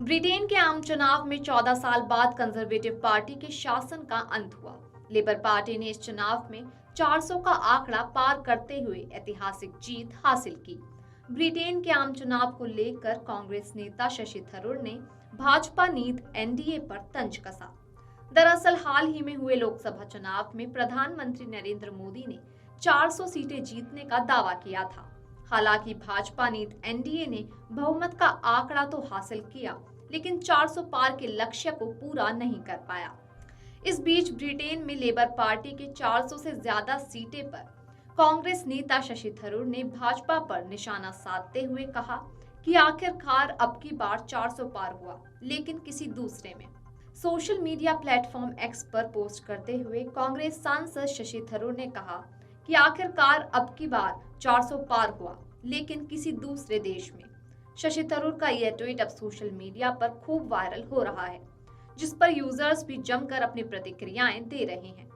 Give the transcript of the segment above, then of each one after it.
Britain के आम चुनाव में 14 साल बाद कंजर्वेटिव पार्टी के शासन का अंत हुआ। लेबर पार्टी ने इस चुनाव में 400 का आंकड़ा पार करते हुए ऐतिहासिक जीत हासिल की। ब्रिटेन के आम चुनाव को लेकर कांग्रेस नेता शशि थरूर ने भाजपा नीत एनडीए पर तंज कसा। दरअसल हाल ही में हुए लोकसभा चुनाव में प्रधानमंत्री नरेंद्र मोदी ने 400 सीटें जीतने का दावा किया था। हालांकि भाजपा नीत एनडीए ने बहुमत का आंकड़ा तो हासिल किया, लेकिन 400 पार के लक्ष्य को पूरा नहीं कर पाया। इस बीच ब्रिटेन में लेबर पार्टी के 400 से ज्यादा सीटें पर कांग्रेस नेता शशि थरूर ने भाजपा पर निशाना साधते हुए कहा कि आखिरकार अब की बार 400 पार हुआ, लेकिन किसी दूसरे में। सोशल मीडिया प्लेटफॉर्म एक्स पर पोस्ट करते हुए कांग्रेस सांसद शशि थरूर ने कहा कि आखिरकार अब की बार 400 पार हुआ, लेकिन किसी दूसरे देश में। शशि थरूर का यह ट्वीट अब सोशल मीडिया पर खूब वायरल हो रहा है, जिस पर यूजर्स भी जमकर अपनी प्रतिक्रियाएं दे रहे हैं।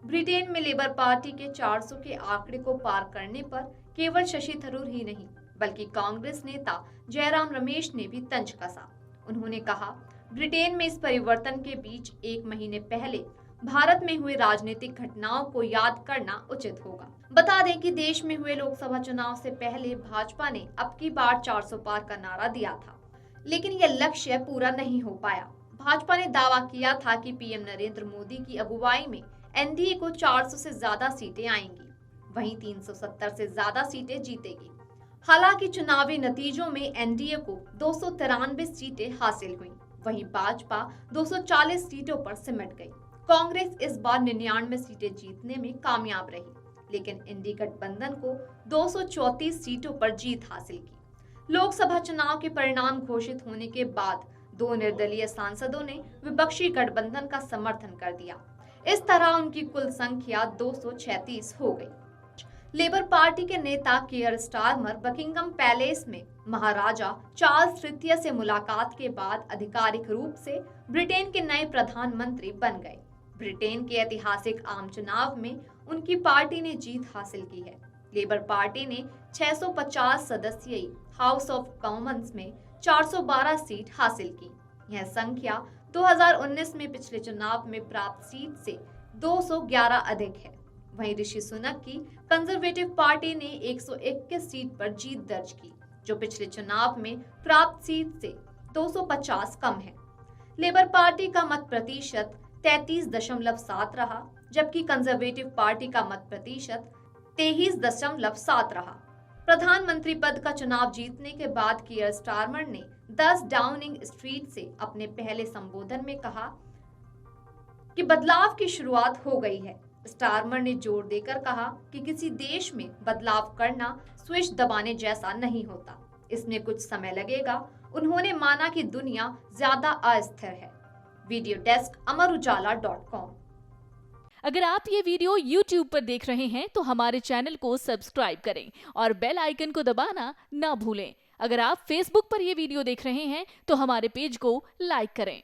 ब्रिटेन में लेबर पार्टी के 400 के आंकड़े को पार करने पर केवल शशि थरूर ही नहीं, बल्कि कांग्रेस नेता जयराम रमेश ने भी तंज कसा। उन्होंने कहा, ब्रिटेन में इस परिवर्तन के बीच एक महीने पहले भारत में हुए राजनीतिक घटनाओं को याद करना उचित होगा। बता दें कि देश में हुए लोकसभा चुनाव से पहले भाजपा ने अब की बार 400 पार का नारा दिया था, लेकिन यह लक्ष्य पूरा नहीं हो पाया। भाजपा ने दावा किया था कि पीएम नरेंद्र मोदी की अगुवाई में एनडीए को 400 से ज्यादा सीटें आएंगी, वहीं 370 से ज्यादा सीटें जीतेगी। हालांकि चुनावी नतीजों में एनडीए को 293 सीटें हासिल हुई, वहीं भाजपा 240 सीटों पर सिमट गई। कांग्रेस इस बार 99 सीटें जीतने में कामयाब रही, लेकिन इंडी गठबंधन को 234 सीटों पर जीत हासिल की। लोकसभा चुनाव के परिणाम घोषित होने के बाद 2 निर्दलीय सांसदों ने विपक्षी गठबंधन का समर्थन कर दिया। इस तरह उनकी कुल संख्या 236 हो गई। लेबर पार्टी के नेता कीयर स्टारमर बकिंगम पैलेस में महाराजा चार्ल्स तृतीय से मुलाकात के बाद आधिकारिक रूप से ब्रिटेन के नए प्रधानमंत्री बन गए। ब्रिटेन के ऐतिहासिक आम चुनाव में उनकी पार्टी ने जीत हासिल की है। लेबर पार्टी ने 650 सदस्यीय हाउस ऑफ कॉमन्स में 412 सीट हासिल की। यह संख्या 2019 में पिछले चुनाव में प्राप्त सीट से 211 अधिक है। वहीं ऋषि सुनक की कंजर्वेटिव पार्टी ने 121 सीट पर जीत दर्ज की, जो पिछले चुनाव में प्राप्त सीट से 250 कम है। लेबर पार्टी का मत प्रतिशत 33.7 रहा, जबकि कंजर्वेटिव पार्टी का मत प्रतिशत 23.7 रहा। प्रधानमंत्री पद का चुनाव जीतने के बाद कीयर स्टारमर ने 10 डाउनिंग स्ट्रीट से अपने पहले संबोधन में कहा कि बदलाव की शुरुआत हो गई है। स्टारमर ने जोर देकर कहा कि किसी देश में बदलाव करना स्विच दबाने जैसा नहीं होता, इसमें कुछ समय लगेगा। उन्होंने माना कि दुनिया ज्यादा अस्थिर है। वीडियो डेस्क अमरउजाला.com। अगर आप ये वीडियो YouTube पर देख रहे हैं तो हमारे चैनल को सब्सक्राइब करें और बेल आइकन को दबाना ना भूलें। अगर आप Facebook पर ये वीडियो देख रहे हैं तो हमारे पेज को लाइक करें।